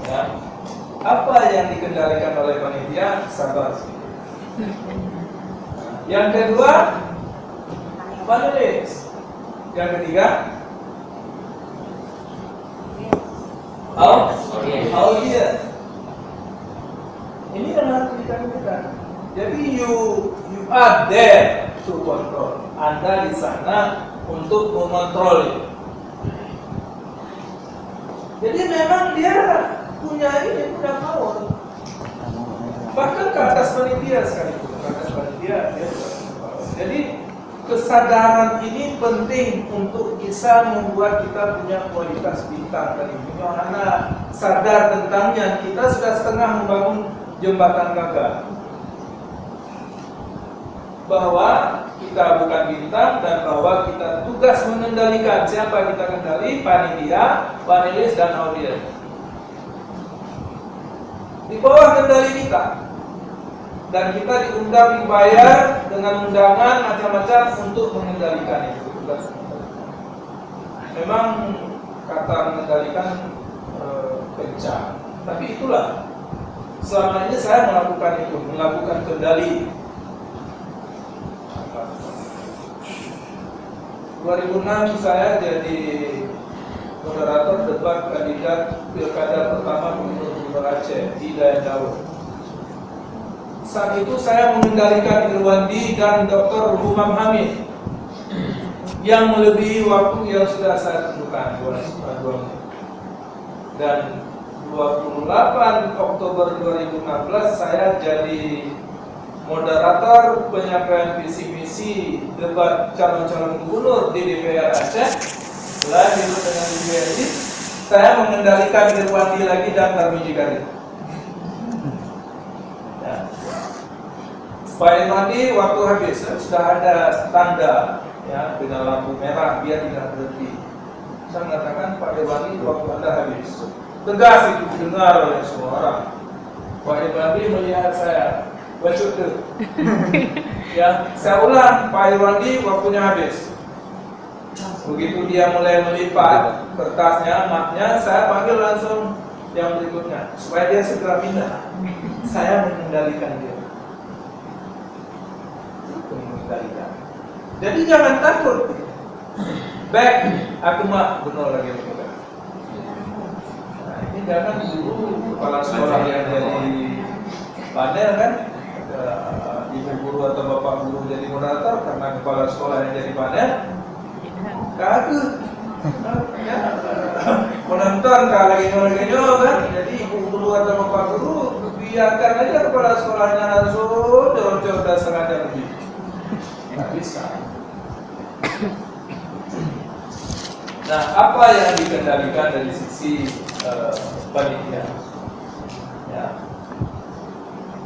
Ya. Apa yang dikendalikan oleh panitia? Sabar. Yang kedua, panelis. Yang ketiga, audiens. Ini yang harus dikatakan. Jadi you are there to control. Anda di sana untuk mengontrol itu. Jadi memang dia punya power. Bahkan ke atas panitia sekalipun, ke atas panitia dia. Jadi kesadaran ini penting untuk bisa membuat kita punya kualitas bintang tadi. Karena sadar tentangnya, kita sudah setengah membangun jembatan gagal. Bahwa kita bukan bintang dan bahwa kita tugas mengendalikan. Siapa kita kendali? Panitia, panelis, dan audiens. Di bawah kendali kita. Dan kita diundang, dibayar dengan undangan macam-macam untuk mengendalikan itu. Tugas. Memang kata mengendalikan kencang. Tapi itulah. Selama ini saya melakukan itu, melakukan kendali. 2006 saya jadi moderator debat kandidat pilkada pertama Gubernur Aceh di Dayan Daud. Saat itu saya mengendalikan Irwandi dan Dr. Humam Hamid yang melebihi waktu yang sudah saya tentukan 2 menit. Dan 28 Oktober 2016 saya jadi moderator penyampaian visi misi debat calon-calon gubernur di DPR Aceh. Setelah itu dengan DPR saya mengendalikan Irwandi lagi dan Tarmizi Karim. Ya. Pak Irwandi waktu habis sudah ada tanda ya dengan lampu merah biar tidak berhenti. Saya mengatakan Pak Irwandi waktu Anda habis. Tegas itu didengar oleh semua orang. Pak Irwandi melihat saya. Bacut tuh. Ya, saya ulang, Pak Irwandi waktunya habis. Begitu dia mulai melipat kertasnya, mapnya, saya panggil langsung yang berikutnya supaya dia segera pindah. Saya mengendalikan dia. Mengendalikan. Jadi jangan takut. Back, aku mah benar lagi benar. Nah, ini jangan dulu kepala sekolah yang dari panel kan. Ibu guru atau bapak guru jadi moderator karena kepala sekolah yang jadi panel kagak menonton kalau lagi kan. Jadi ibu guru atau bapak guru biarkan aja kepala sekolahnya langsung jor-jor dan sengaja lebih nggak bisa. Nah, apa yang dikendalikan dari sisi panitia ya,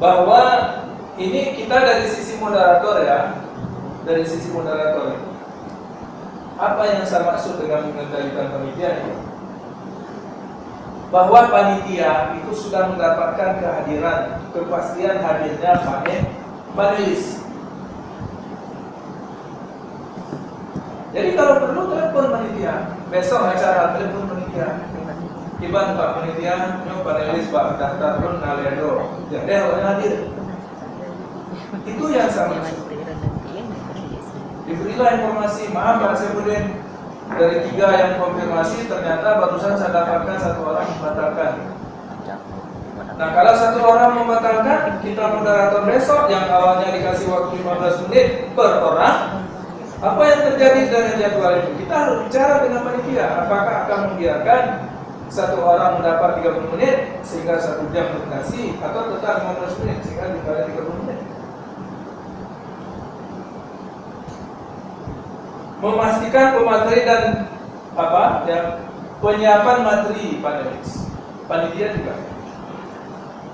bahwa ini kita dari sisi moderator ya, dari sisi moderator itu. Apa yang saya maksud dengan mengendalikan panitia ini? Bahwa panitia itu sudah mendapatkan kehadiran, kepastian hadirnya panelis. Jadi kalau perlu telepon panitia, besok acara telepon panitia. Iban Pak panitia, nyo panelis Pak daftar pun naledo, jadi orang hadir. Itu yang saya maksud. Diberilah informasi, maaf Pak Sebudin, dari 3 yang konfirmasi ternyata barusan saya dapatkan 1 orang membatalkan. Nah kalau 1 orang membatalkan, kita moderator besok yang awalnya dikasih waktu 15 menit per orang. Apa yang terjadi dengan jadwal itu? Kita harus bicara dengan panitia. Apakah akan membiarkan 1 orang mendapat 30 menit sehingga 1 jam berdurasi, atau tetap 15 menit sehingga dibalik 30 menit? Memastikan pemateri dan penyiapan materi panelis. Panitia juga.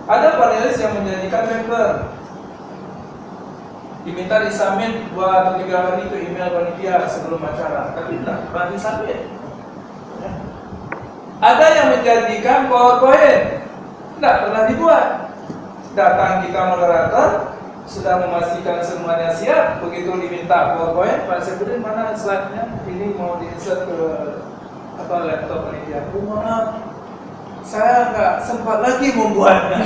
Ada panelis yang menjanjikan paper, diminta disubmit 2 atau 3 hari ke email panitia sebelum acara, tapi tidak pernah disubmit. Ada yang menjanjikan PowerPoint, tidak pernah dibuat. Datang kita moderator, sudah memastikan semuanya siap, begitu diminta PowerPoint, Pak Sebudin mana slide-nya? Ini mau di-insert ke laptop panitia. Maaf, saya nggak sempat lagi membuatnya.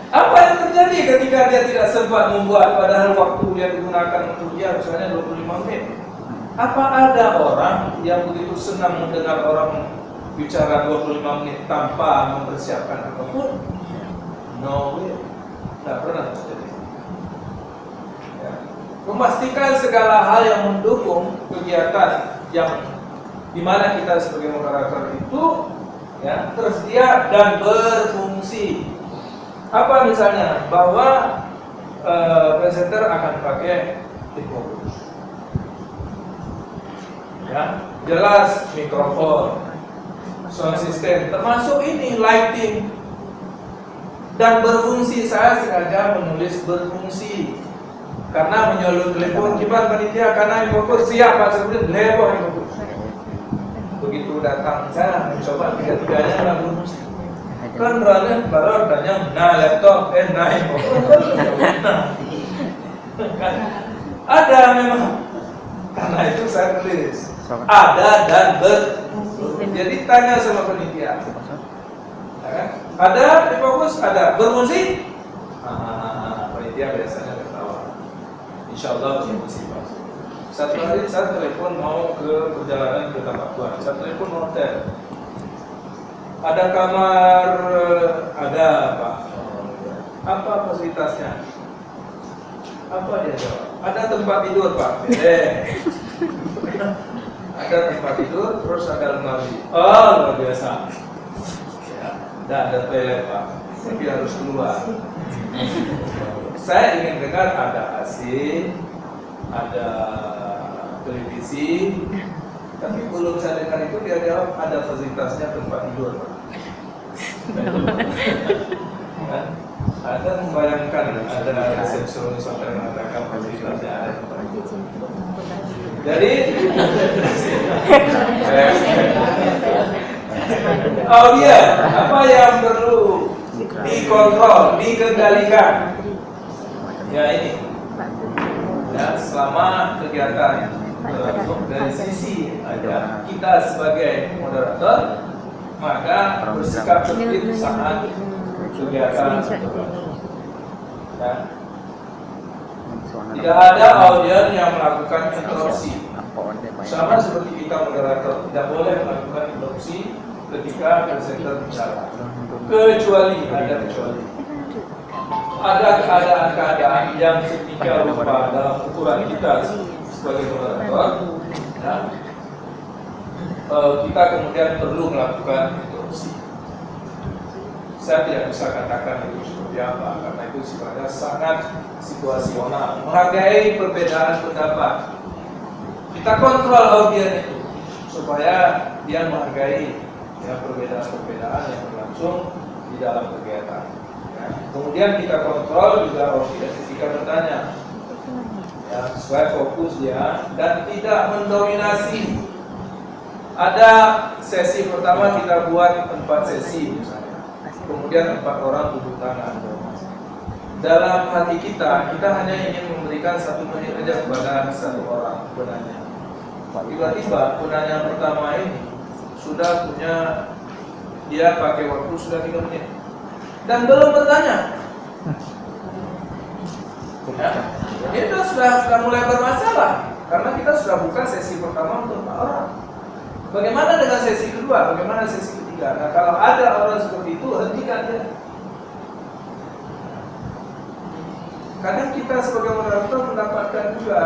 Apa yang terjadi ketika dia tidak sempat membuat, padahal waktu dia digunakan untuk dia misalnya 25 menit? Apa ada orang yang begitu senang mendengar orang bicara 25 menit tanpa mempersiapkan apapun? No way, tidak pernah terjadi. Ya. Memastikan segala hal yang mendukung kegiatan yang dimana kita sebagai moderator itu ya tersedia dan berfungsi. Apa misalnya bahwa presenter akan pakai mikrofon, ya jelas mikrofon, sound system, termasuk ini lighting dan berfungsi. Saya sengaja menulis berfungsi karena menyalur telepon kibar panitia karena mikrofon siap Pak Sebelum lewat mikrofon. Begitu datang saya mencoba tiga-tiganya lah berfungsi. Kan baru tanya, nah laptop, naik ada memang, karena itu saya tulis ada dan jadi tanya sama penitia, ada di fokus, ada berfungsi, penitia biasanya ketawa, insya Allah berfungsi. Satu hari saya telepon mau ke perjalanan ke tempat Tuhan, saya telepon hotel. Ada kamar, ada Pak. Apa fasilitasnya? Apa dia jawab? Ada tempat tidur Pak. Ada tempat tidur, terus ada lemari. Oh luar biasa. Ya, dan ada toilet Pak. Tapi harus keluar. Saya ingin dengar ada AC, ada televisi. Tapi belum saya dengar itu dia jawab ada fasilitasnya tempat tidur. Ada membayangkan ada resepsionis hotel mengatakan fasilitasnya ada tempat tidur. Jadi, oh iya, apa yang perlu dikontrol, dikendalikan? Ya ini, ya selama kegiatan. Dari sisi ada kita sebagai moderator, maka bersikap tertib saat kegiatan ya. Tidak ada audiens yang melakukan interupsi. Sama seperti kita moderator, tidak boleh melakukan interupsi ketika presenter bicara. Kecuali ada keadaan yang setika lupa dalam ukuran kita sebagai moderator, ya, kita kemudian perlu melakukan interupsi. Saya tidak bisa katakan itu seperti apa, karena itu sifatnya sangat situasional. Menghargai perbedaan pendapat, kita kontrol audiens itu supaya dia menghargai ya, perbedaan-perbedaan yang berlangsung di dalam kegiatan. Ya. Kemudian kita kontrol juga audiens ketika bertanya. Ya, supaya fokus ya dan tidak mendominasi. Ada sesi pertama kita buat 4 sesi misalnya, kemudian 4 orang duduk tangan. Dalam hati kita hanya ingin memberikan 1 menit saja kepada 1 orang penanya. Tiba-tiba penanya pertama ini sudah punya, dia pakai waktu sudah 3 menit dan belum bertanya. Ya. Itu sudah mulai bermasalah karena kita sudah buka sesi pertama untuk 4 orang. Bagaimana dengan sesi kedua? Bagaimana sesi ketiga? Nah, kalau ada orang seperti itu, hentikan dia. Kadang kita sebagai moderator mendapatkan juga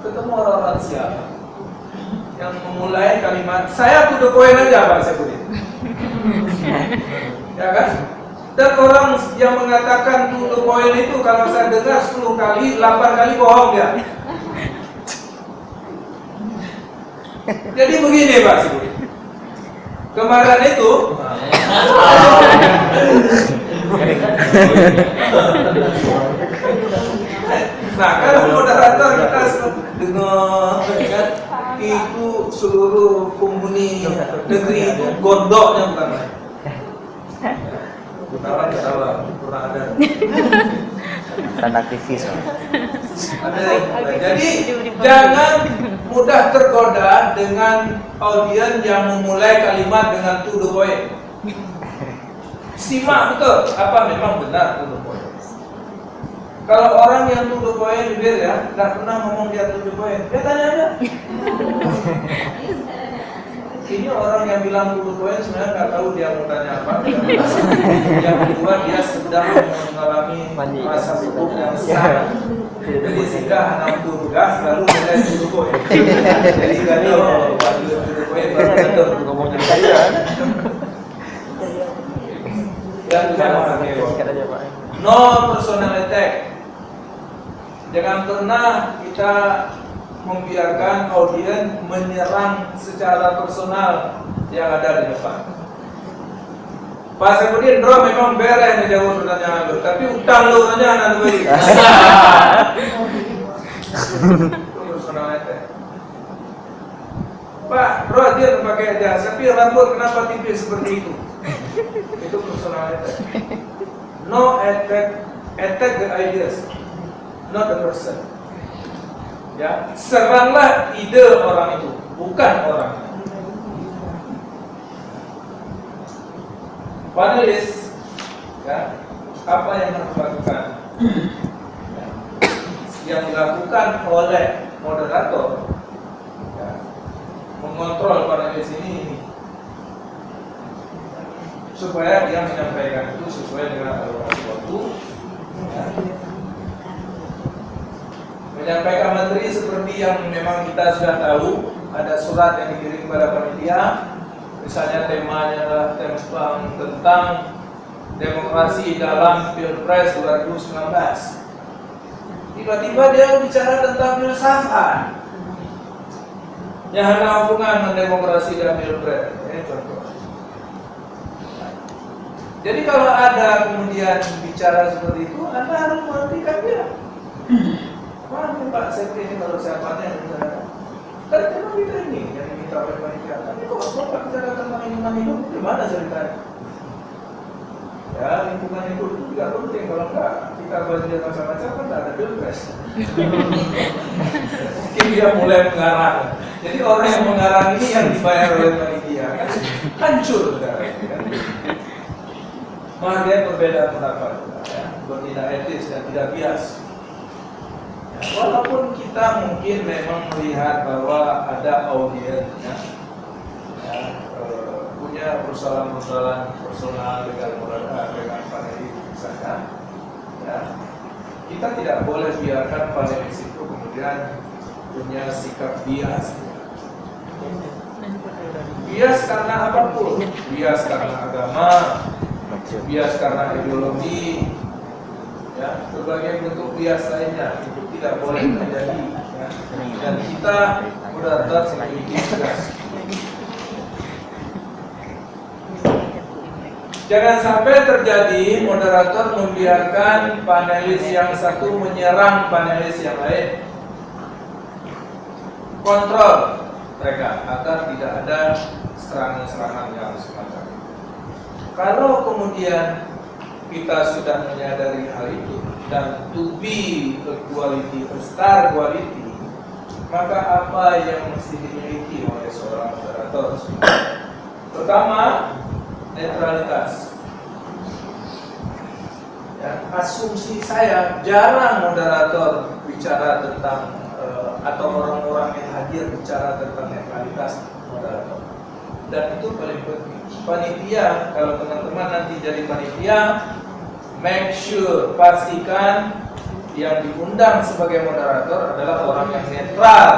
ketemu orang-orang siapa yang memulai kalimat saya to the point aja Pak Sebudi. Ya kan? Dan orang yang mengatakan to the point itu kalau saya dengar 10 kali, 8 kali bohong dia. Jadi begini Pak Sebudi. Kemarin itu nah kalau moderator kita dengar kan itu seluruh penghuni negeri itu gondoknya bukan main. Ketawa, pernah ada. Dan aktivis. Jadi jangan mudah tergoda dengan audiens yang memulai kalimat dengan to the point. Simak betul, apa memang benar to the point. Kalau orang yang to the point, jujur ya, nggak pernah ngomong dia to the point, dia tanya aja. Ini orang yang bilang to the point sebenarnya nggak tahu dia mau tanya apa. Yang kedua, dia sedang mengalami rasa cukup yang besar. Jadi sehingga anak tugas lalu mulai to the point. Jadi kalau to the point baru betul ngomongnya saya. Dan no personal attack. Jangan pernah kita membiarkan audiens menyerang secara personal yang ada di depan. Pak Saifudin, bro memang beres nih jawab pertanyaan lu, tapi utang lu tanya nanti bagi. Itu personal attack. Pak, bro dia pakai jas, tapi rambut kenapa tipis seperti itu? Itu personal attack. No attack, attack the ideas, not the person. Ya, seranglah ide orang itu, bukan orang. Panelis, ya, apa yang harus dilakukan? Ya, yang dilakukan oleh moderator, ya, mengontrol panelis ini supaya dia menyampaikan itu sesuai dengan alokasi waktu. Ya. Menyampaikan materi seperti yang memang kita sudah tahu, ada surat yang dikirim kepada panitia. Misalnya temanya adalah tentang demokrasi dalam Pilpres 2019. Tiba-tiba dia bicara tentang filsafat yang ada hubungan dengan demokrasi dan Pilpres. Ini contoh. Jadi kalau ada kemudian bicara seperti itu, Anda harus menghentikan dia. Mana Pak Sekri ini kalau siapanya yang bicara? Kan memang kita ini yang diminta oleh panitia. Tapi kok Bapak bicara tentang lingkungan hidup, gimana ceritanya? Ya, lingkungan hidup itu juga penting. Kalau enggak, kita banjir macam-macam kan tidak ada Pilpres. Mungkin dia mulai mengarang. Jadi orang yang mengarang ini yang dibayar oleh panitia kan hancur kan? Maka dia berbeda pendapat, ya, bertindak etis dan tidak bias. Walaupun kita mungkin memang melihat bahwa ada audiens ya, punya persoalan-persoalan personal dengan panelis misalnya, ya, kita tidak boleh biarkan panelis itu kemudian punya sikap bias. Bias karena apapun, bias karena agama, bias karena ideologi, ya, berbagai bentuk bias lainnya itu tidak boleh terjadi, ya. Dan kita moderator memiliki tugas. Jangan sampai terjadi moderator membiarkan panelis yang satu menyerang panelis yang lain. Kontrol mereka agar tidak ada serangan-serangan yang semacam itu. Kalau kemudian kita sudah menyadari hal itu dan to be a quality, a star quality, maka apa yang mesti dimiliki oleh seorang moderator? Pertama, netralitas. Ya, asumsi saya jarang moderator bicara tentang atau orang-orang yang hadir bicara tentang netralitas moderator. Dan itu paling penting. Panitia, kalau teman-teman nanti jadi panitia, make sure, pastikan yang diundang sebagai moderator adalah orang yang netral.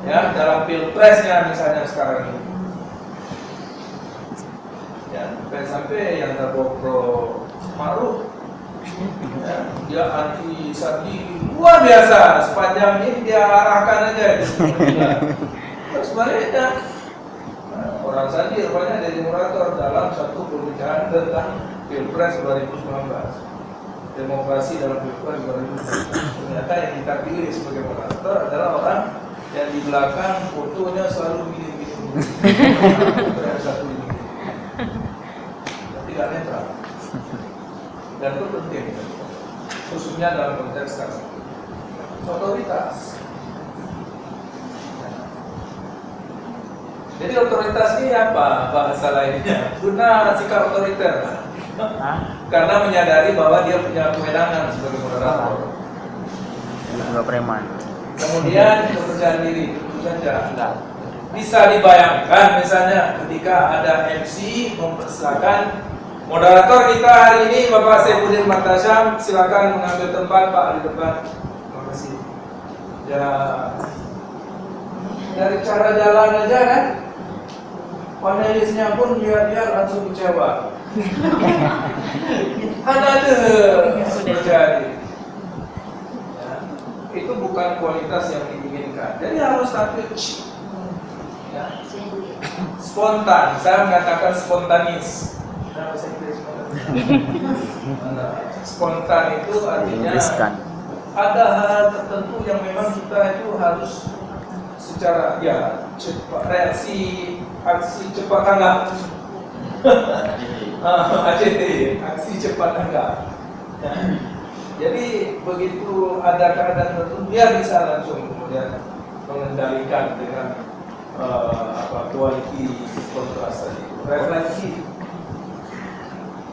Ya, dalam pilpresnya misalnya sekarang ini. Ya, sampai yang terbobrok Ma'ruf, ya, dia anti Sandi luar biasa, sepanjang ini dia arahkan aja itu. Terus sebaliknya orang Sandi rupanya jadi moderator dalam satu pembicaraan tentang Pilpres 2019, demokrasi dalam Pilpres 2019. Ternyata yang kita pilih sebagai moderator adalah orang yang di belakang fotonya selalu gini-gini. Satu ini, tidak netral. Dan itu penting, khususnya dalam konteks sekarang. Otoritas. Jadi otoritas ini apa bahasa lainnya? Guna sikap otoriter. Karena menyadari bahwa dia punya kewenangan sebagai moderator. Enggak preman. Kemudian kepercayaan diri, tentu saja. Bisa dibayangkan misalnya ketika ada MC mempersilakan moderator kita hari ini Bapak Saifuddin Martasyam, silakan mengambil tempat Pak di depan. Terima kasih. Ya, dari cara jalan aja kan, panelisnya pun dia langsung kecewa. Ada terjadi. Ya, itu bukan kualitas yang diinginkan. Jadi harus tampil ya. Spontan. Saya mengatakan spontanis. Spontan itu artinya ada hal tertentu yang memang kita itu harus secara ya cepat reaksi aksi cepat tanggap. ACT, aksi cepat tanggap. Ya. Jadi begitu ada keadaan tertentu dia bisa langsung kemudian mengendalikan dengan quality kontras tadi. Refleksi,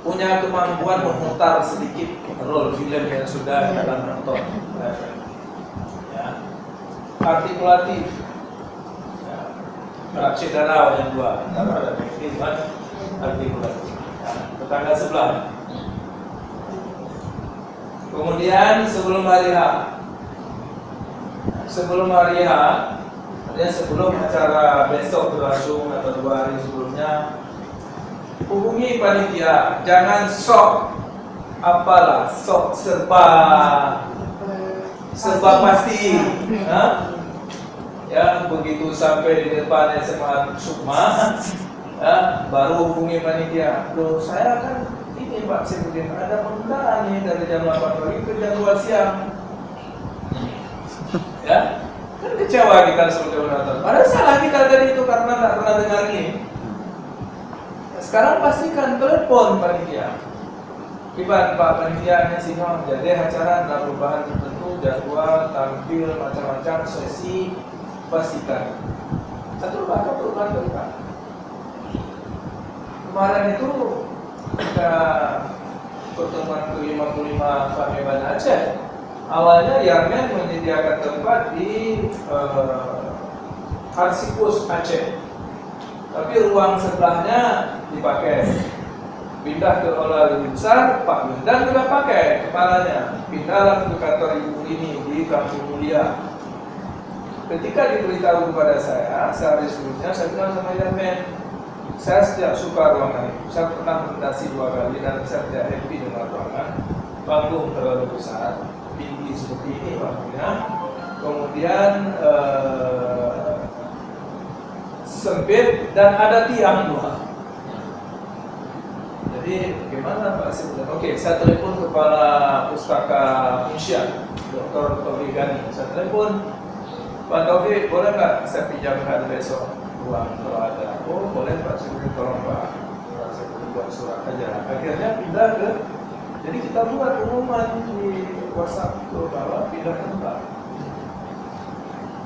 punya kemampuan memutar sedikit role film yang sudah dalam nonton. Ya. Artikulatif. Cik Darau yang dua, ada artikulatif. Ya. Tetangga sebelah. Kemudian sebelum hari H, sebelum acara besok berlangsung atau 2 hari sebelumnya, hubungi panitia. Jangan sok serba pasti. Ya, begitu sampai di depan SMA Sukma, ya, baru hubungi panitia. Loh, saya kan ini Pak Saifuddin, ada penundaan nih dari jam 8 pagi ke jam 2 siang. Ya, kan kecewa kita sebagai moderator. Padahal salah kita tadi itu karena nggak pernah dengar ini. Sekarang pastikan telepon panitia. Iban Pak panitianya Sino, jadi acara ada perubahan tertentu, jadwal, tampil, macam-macam sesi, pastikan. Satu perubahan terdekat. Kemarin itu kita pertemuan ke-55 Pameban Aceh. Awalnya Yarmen menyediakan tempat di Arsipus Aceh, tapi ruang sebelahnya dipakai. Pindah ke Aula lebih besar, Pak Yundan juga pakai kepalanya. Pindahlah ke kantor Ibu ini di Kampung Mulia. Ketika diberitahu kepada saya sehari sebelumnya, saya bilang sama Yarmen, saya tidak suka ruangan itu. Saya pernah presentasi 2 kali dan saya tidak happy dengan ruangan. Panggung terlalu besar, tinggi seperti ini panggungnya. Kemudian sempit dan ada tiang 2. Jadi gimana Pak Saifuddin? Oke, saya telepon kepala Pustaka Munsya, Dr. Taufik Gani. Saya telepon, Pak Taufik, boleh nggak saya pinjamkan besok ruang kalau ada? Oh boleh Pak Saifuddin, tolong Pak. Saya buat surat aja. Akhirnya pindah ke, jadi kita buat pengumuman di WhatsApp ke bawah, pindah tempat.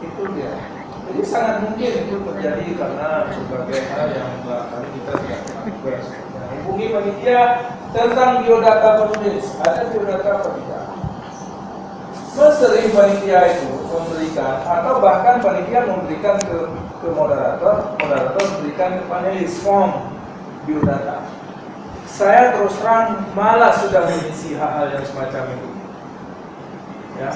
Itu dia. Jadi sangat mungkin itu terjadi karena berbagai hal yang barangkali kita tidak pernah. Hubungi panitia tentang biodata penulis. Ada biodata apa tidak? Sering panitia itu memberikan atau bahkan panitia memberikan ke moderator memberikan ke panelis form biodata. Saya terus terang malas sudah mengisi hal-hal yang semacam itu. Ya.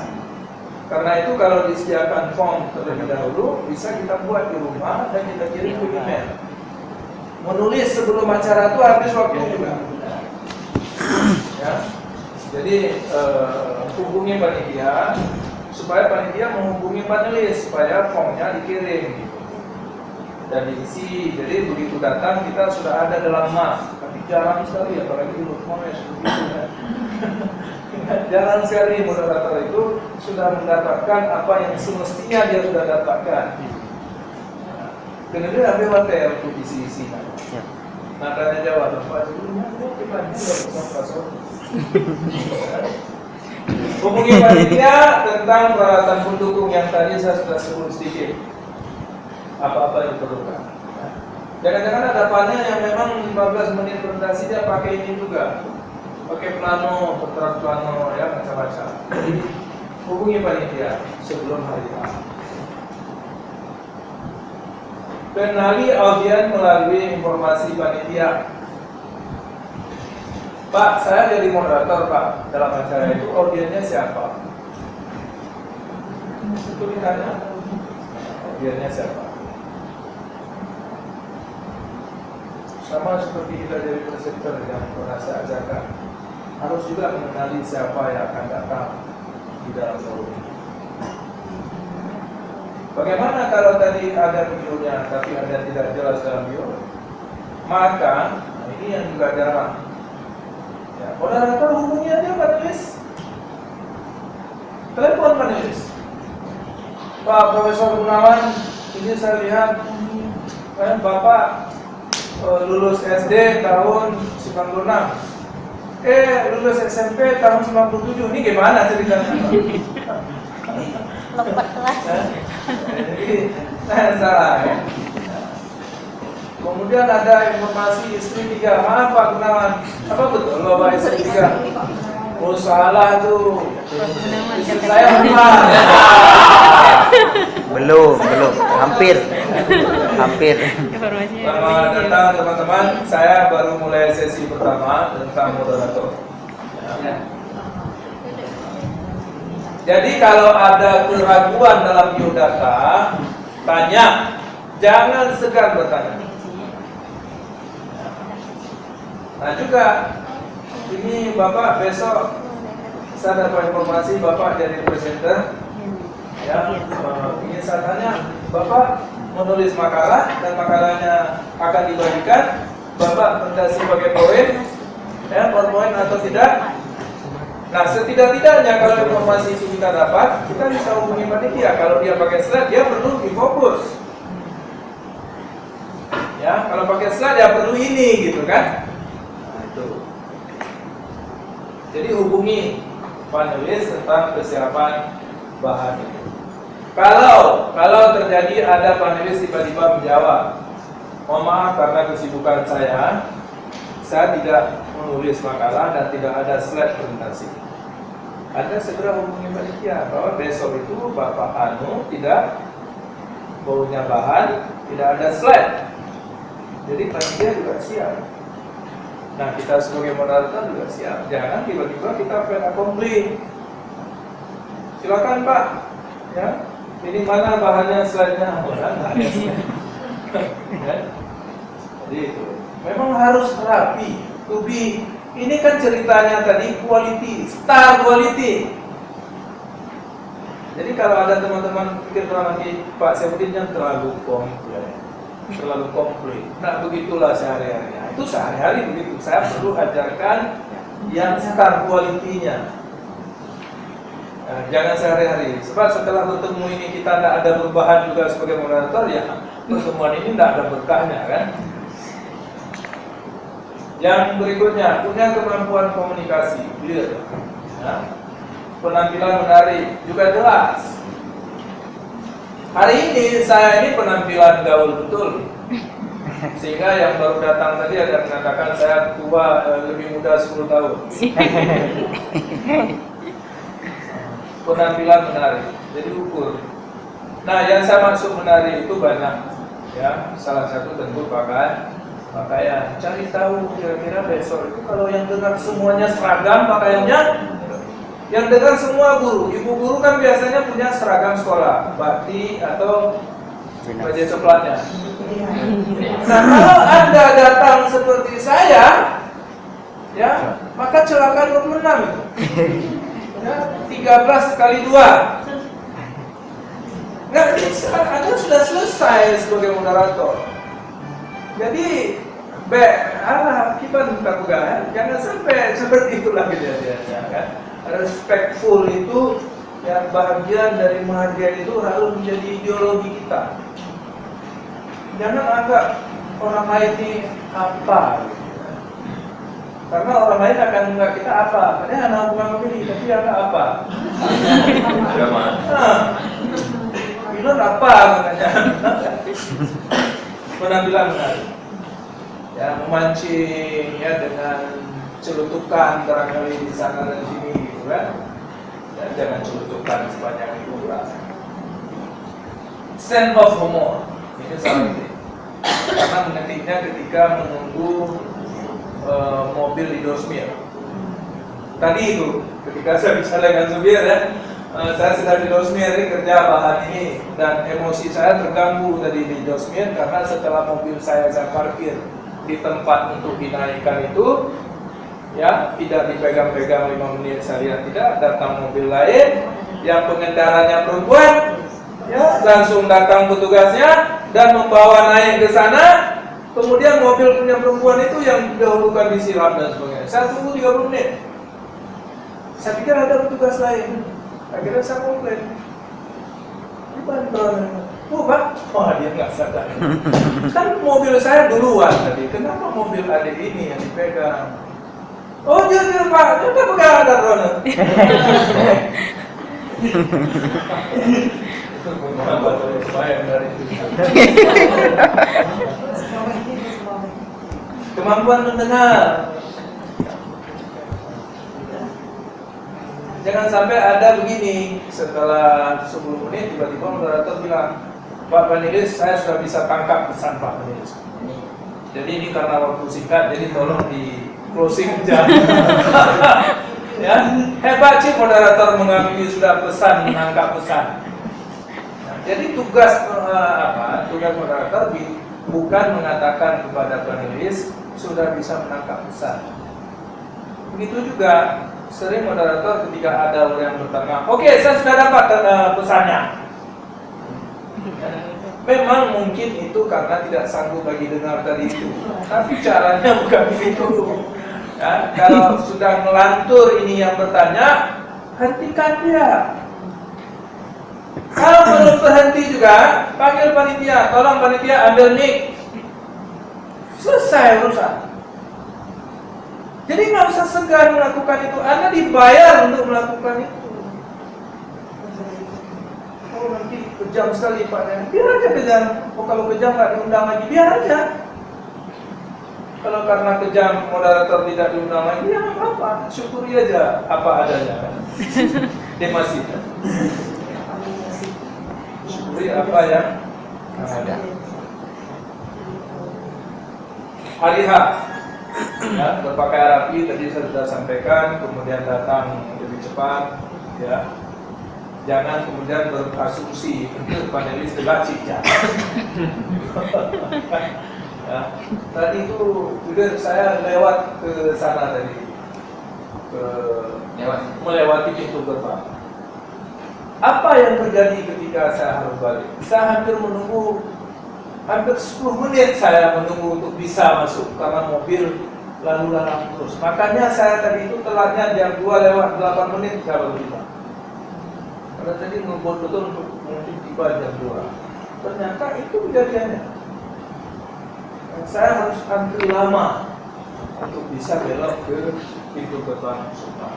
Karena itu kalau disediakan form terlebih dahulu bisa kita buat di rumah dan kita kirim ke email. Menulis sebelum acara itu habis waktu juga. Ya. Jadi hubungi panitia supaya panitia menghubungi panelis supaya formnya dikirim dan diisi. Jadi begitu datang kita sudah ada dalam mas. Tapi jarang sekali apalagi di Lutmones begitu. Jarang sekali moderator itu sudah mendapatkan apa yang semestinya dia sudah dapatkan. Karena dia ambil hotel untuk isi-isi. Nah, tanya jawab, Pak sebelumnya kita hubungi panitia tentang peralatan pendukung yang tadi saya sudah sebut sedikit. Apa-apa yang diperlukan. Jangan-jangan ada panel yang memang 15 menit presentasi dia pakai ini juga, pakai plano, kontrak plano, ya macam-macam. Jadi hubungi panitia sebelum hari H. Kenali audien melalui informasi panitia. Pak, saya jadi moderator Pak dalam acara itu, audiennya siapa? Itu ditanya, audiennya siapa? Sama seperti kita jadi presenter yang pernah saya ajarkan, harus juga mengenali siapa yang akan datang di dalam forum. Bagaimana kalau tadi ada videonya tapi Anda tidak jelas dalam video? Maka ini yang juga jarang. Ya, moderator hubungi aja panelis. Telepon panelis. Pak Profesor Gunawan, ini saya lihat Bapak lulus SD tahun 96. Lulus SMP tahun 97. Ini gimana ceritanya? Lepas kelas. Jadi salah ya. Kemudian ada informasi istri 3. Maaf Pak Gunawan, apa betul Bapak istri 3? Oh salah tuh. Istri saya 4. Belum, hampir. Selamat datang teman-teman. Saya baru mulai sesi pertama tentang moderator. Ya. Jadi kalau ada keraguan dalam biodata, tanya, jangan segan bertanya. Nah juga, ini Bapak besok saya dapat informasi Bapak jadi presenter. Ya, ingin saya tanya, Bapak menulis makalah dan makalahnya akan dibagikan. Bapak presentasi pakai poin, ya, PowerPoint atau tidak? Nah, setidak-tidaknya kalau informasi itu kita dapat, kita bisa hubungi panitia. Kalau dia pakai slide, dia perlu difokus. Ya, kalau pakai slide, dia perlu ini, gitu kan? Nah, itu. Jadi hubungi panelis tentang kesiapan bahan itu. Kalau terjadi ada panelis tiba-tiba menjawab, mohon maaf karena kesibukan saya tidak menulis makalah dan tidak ada slide presentasi. Anda segera hubungi panitia bahwa besok itu Bapak Anu tidak punya bahan, tidak ada slide. Jadi panitia juga siap. Nah, kita sebagai moderator juga siap. Jangan tiba-tiba kita fait accompli. Silakan Pak. Ya, ini mana bahannya, slide-nya? Nggak ada slide. Ya. Jadi itu. Memang harus rapi. Ini kan ceritanya tadi quality, star quality. Jadi kalau ada teman-teman pikir lagi Pak Syafruddin yang terlalu komplit. Nah begitulah sehari-hari. Nah, itu sehari-hari begitu. Saya perlu ajarkan yang star quality-nya. Nah, jangan sehari-hari. Sebab setelah bertemu ini kita tidak ada perubahan juga sebagai moderator, ya pertemuan ini tidak ada berkahnya kan. Yang berikutnya, punya kemampuan komunikasi, clear. Ya. Penampilan menarik, juga jelas. Hari ini saya ini penampilan gaul betul. Sehingga yang baru datang tadi ada mengatakan saya tua, lebih muda 10 tahun. Penampilan menarik, jadi ukur. Nah, yang saya maksud menarik itu banyak. Ya, salah satu tentu pakaian. Cari tahu kira-kira besok itu kalau yang dengar semuanya seragam pakaiannya, yang dengar semua guru, ibu guru kan biasanya punya seragam sekolah, batik atau baju coklatnya. Nah, kalau Anda datang seperti saya, ya, maka celaka 26 itu. Ya, 13 kali 2. Nggak bisa, Anda sudah selesai sebagai moderator. Jadi kita minta pegangan, jangan sampai seperti itulah kejadiannya kan. Respectful itu yang bagian dari menghargai itu harus menjadi ideologi kita. Jangan anggap orang lain ini apa gitu. Karena orang lain akan menganggap kita apa. Padahal anak bukan begini, tapi anggap apa. Bilang apa katanya. penampilan menarik, ya memancing ya dengan celutukan barangkali di sana dan sini gitu kan, ya, jangan celutukan sepanjang itu lah. Sense of humor ini sangat penting karena mengetiknya ketika menunggu mobil di Dosmir. Tadi itu ketika saya bicara dengan supir ya, saya sedang di Dosmir kerja bahan ini dan emosi saya terganggu tadi di Dosmir karena setelah mobil saya parkir di tempat untuk dinaikkan itu ya tidak dipegang-pegang 5 menit, saya lihat tidak, datang mobil lain yang pengendaranya perempuan ya langsung datang petugasnya dan membawa naik ke sana. Kemudian mobil punya perempuan itu yang didahulukan disiram dan sebagainya. Saya tunggu 30 menit. Saya pikir ada petugas lain. Akhirnya saya komplain. Oh Pak, dia nggak sadar. Kan mobil saya duluan tadi. Kenapa mobil adik ini yang dipegang? Oh dia Pak, dia udah pegang ada Rono. Itu pengalaman saya dari itu. Kemampuan mendengar. Jangan sampai ada begini, setelah 10 menit tiba-tiba moderator bilang, Pak Panilis, saya sudah bisa tangkap pesan Pak Panilis. Jadi ini karena waktu singkat, jadi tolong di closing aja. Ya, hebat sih moderator mengambil sudah pesan, menangkap pesan. Nah, jadi tugas moderator bukan mengatakan kepada panelis sudah bisa menangkap pesan. Begitu juga sering moderator ketika ada orang yang bertanya, oke, saya sudah dapat pesannya. Memang mungkin itu karena tidak sanggup bagi dengar tadi itu, tapi caranya bukan begitu. Ya, kalau sudah melantur ini yang bertanya, hentikan dia. Kalau belum berhenti juga, panggil panitia, tolong panitia ambil mic. Selesai urusan. Jadi nggak usah segan melakukan itu. Anda dibayar untuk melakukan itu. Oh nanti kejam sekali Pak. Biar aja kejam. Oh kalau kejam nggak diundang lagi, biar aja. Kalau karena kejam moderator tidak diundang lagi, ya nggak apa-apa. Syukuri aja apa adanya. Demasi. Syukuri apa yang ada. Hari H, ya, berpakaian rapi tadi saya sudah sampaikan, kemudian datang lebih cepat, ya. Jangan kemudian berasumsi untuk panelis debat ya. Tadi itu juga saya lewat ke sana tadi, melewati pintu gerbang. Apa yang terjadi ketika saya harus balik? Saya hampir 10 menit saya menunggu untuk bisa masuk karena mobil lalu lalang terus. Makanya saya tadi itu telatnya jam 2 lewat 8 menit kalau tiba. Karena tadi ngebut betul untuk mungkin tiba jam 2. Ternyata itu kejadiannya. Dan saya harus antri lama untuk bisa belok ke pintu gerbang Supa.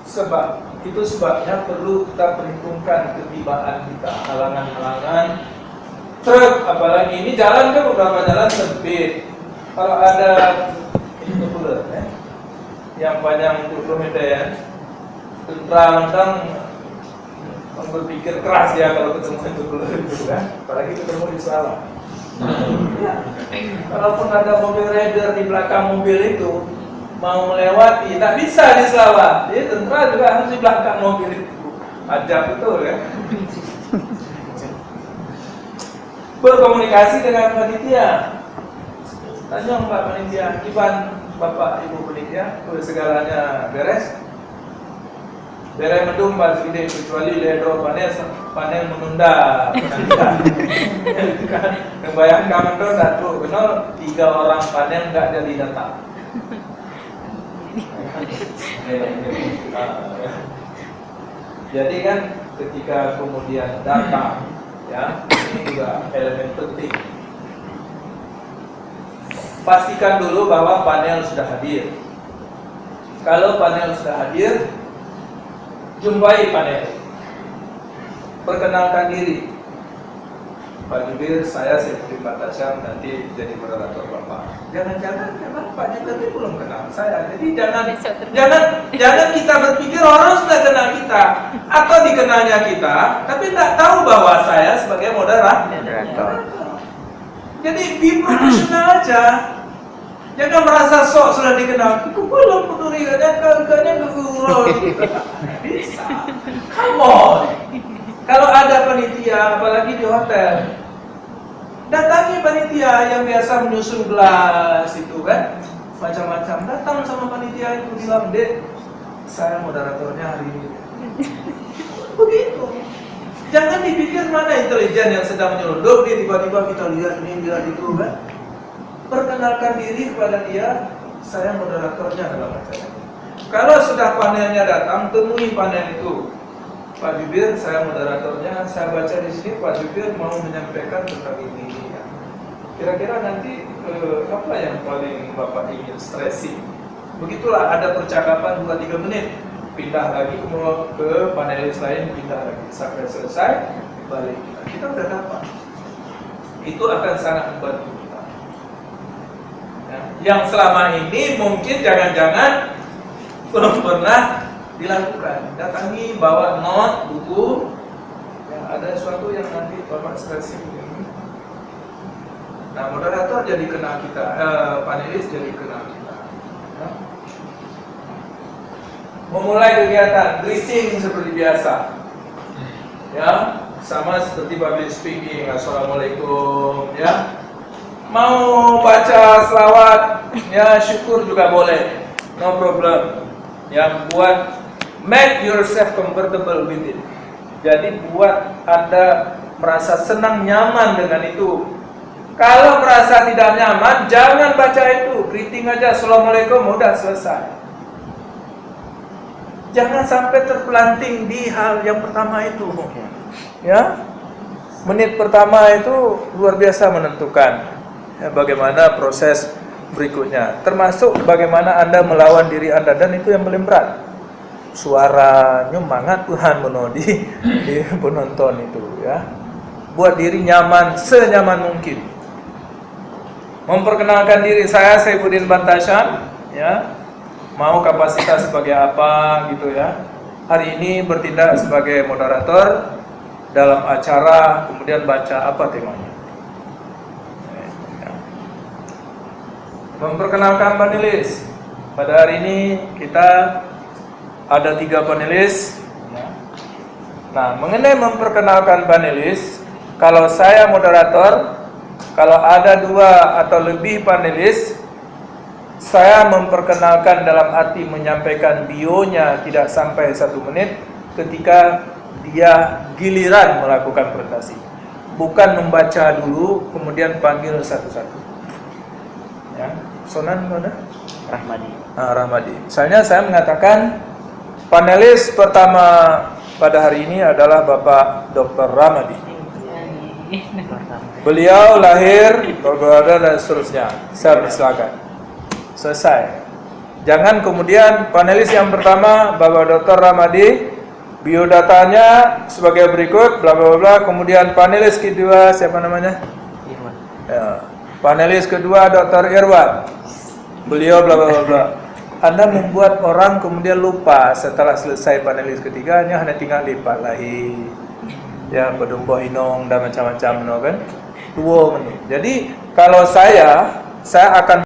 Sebab itu sebabnya perlu kita perhitungkan ketibaan kita, halangan-halangan. Truk, apalagi ini jalan kan beberapa jalan sempit. Kalau ada ini tubular, yang panjang 20 meter ya, tentang berpikir keras ya kalau ketemu tubular itu kan, apalagi ketemu di Sarawak. Ya. Kalaupun ada mobil rider di belakang mobil itu mau melewati, tak bisa di Sarawak. Jadi tentara juga harus di belakang mobil itu. Ajab betul kan? Berkomunikasi dengan panitia. Tanya Mbak panitia, Iban Bapak Ibu panitia, segalanya beres. Beres mendung pas gede kecuali ledro panel menunda penantian. Kan membayangkan mendung dan tuh benar 3 orang panel nggak jadi datang. Jadi kan ketika kemudian datang, ya ini juga elemen penting. Pastikan dulu bahwa panel sudah hadir. Kalau panel sudah hadir, jumpai panel, perkenalkan diri. Pak Jubir, saya Seperti Pak Tasyam nanti jadi moderator Bapak. Jangan-jangan memang Pak Jubir itu belum kenal saya. Jadi jangan kita berpikir orang sudah kenal kita atau dikenalnya kita, tapi tidak tahu bahwa saya sebagai moderator. Jadi be profesional aja. Jangan merasa sok sudah dikenal. Aku belum peduli kayaknya bisa. Come on. Kalau ada panitia, apalagi di hotel, datangi panitia yang biasa menyusun gelas itu kan, macam-macam. Datang sama panitia itu bilang, Dek, saya moderatornya hari ini. Begitu. Jangan dipikir mana intelijen yang sedang menyelundup, dia tiba-tiba kita lihat ini, lihat itu kan. Perkenalkan diri kepada dia, saya moderatornya dalam acara ini. Kalau sudah panelnya datang, temui panel itu. Pak Jubir, saya moderatornya, saya baca di sini Pak Jubir mau menyampaikan tentang ini. Kira-kira nanti apa yang paling Bapak ingin stressing? Begitulah, ada percakapan 2-3 menit, pindah lagi ke panelis lain, pindah lagi sampai selesai, balik. Kita udah dapat. Itu akan sangat membantu kita. Ya. Yang selama ini mungkin jangan-jangan belum pernah dilakukan. Datangi, bawa not, buku. Ya, ada sesuatu yang nanti Bapak stressing. Nah, moderator jadi kenal kita, panelis jadi kenal kita. Ya. Memulai kegiatan greeting seperti biasa. Ya, sama seperti public speaking. Assalamualaikum. Ya. Mau baca selawat, ya syukur juga boleh. No problem. Yang buat make yourself comfortable with it. Jadi buat Anda merasa senang, nyaman dengan itu. Kalau merasa tidak nyaman, jangan baca itu. Greeting aja, Assalamualaikum, udah selesai. Jangan sampai terpelanting di hal yang pertama itu. Ya, menit pertama itu luar biasa menentukan ya, bagaimana proses berikutnya. Termasuk bagaimana Anda melawan diri Anda, dan itu yang paling berat. Suara nyemangat Tuhan menodi di penonton itu ya. Buat diri nyaman, senyaman mungkin. Memperkenalkan diri, saya Saifuddin Bantasyam ya. Mau kapasitas sebagai apa gitu ya. Hari ini bertindak sebagai moderator dalam acara, kemudian baca apa temanya. Memperkenalkan panelis. Pada hari ini kita ada 3 panelis. Nah, mengenai memperkenalkan panelis, kalau saya moderator, kalau ada 2 atau lebih panelis, saya memperkenalkan dalam arti menyampaikan bionya tidak sampai 1 menit ketika dia giliran melakukan presentasi. Bukan membaca dulu, kemudian panggil satu-satu. Ya, Sonan mana? Rahmadi. Rahmadi. Misalnya saya mengatakan panelis pertama pada hari ini adalah Bapak Dr. Rahmadi. Beliau lahir, berada dan seterusnya. Saya persilakan. Selesai. Jangan kemudian panelis yang pertama Bapak Dr. Rahmadi, biodatanya sebagai berikut, bla bla bla. Kemudian panelis kedua siapa namanya? Irwan. Ya. Panelis kedua Dr. Irwan. Beliau bla bla bla. Anda membuat orang kemudian lupa setelah selesai panelis ketiganya, hanya tinggal lipat lahi. Ya, pedumpoh hinong dan macam-macam no kan. 2 menit. Jadi kalau saya akan